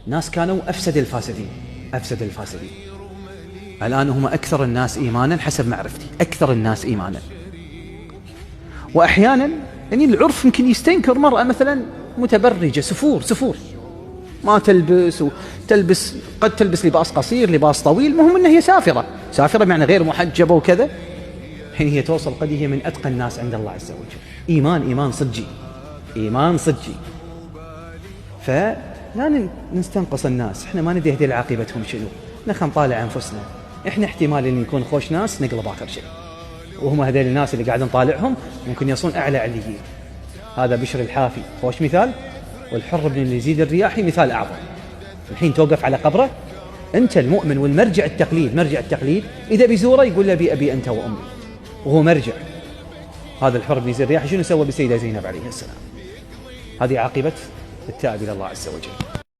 ناس كانوا أفسد الفاسدين. الآن هم أكثر الناس إيمانا حسب معرفتي، أكثر الناس إيمانا. وأحيانا يعني العرف يمكن يستنكر مرأة مثلا متبرجة، سفور ما تلبس، وتلبس قد تلبس لباس قصير لباس طويل، مهم أنها هي سافرة معنى غير محجبة وكذا، حين هي توصل قد هي من أتقى الناس عند الله عز وجل. إيمان صدقي. فلا نستنقص الناس، احنا ما ندري هذه عاقبتهم شنو، نخل نطالع أنفسنا. احنا احتمال ان نكون خوش ناس نقلب آخر شيء، وهم هذول الناس اللي قاعد نطالعهم ممكن يصون أعلى عليين. هذا بشر الحافي خوش مثال، والحر بن يزيد الرياحي مثال أعظم. الحين توقف على قبره، أنت المؤمن والمرجع التقليد، إذا بيزوره يقول له أبي أنت وأمي، وهو مرجع. هذا الحر بن يزيد الرياحي شنو سوى بالسيدة زينب عليه السلام؟ هذه عاقبة التائب إلى الله عز وجل.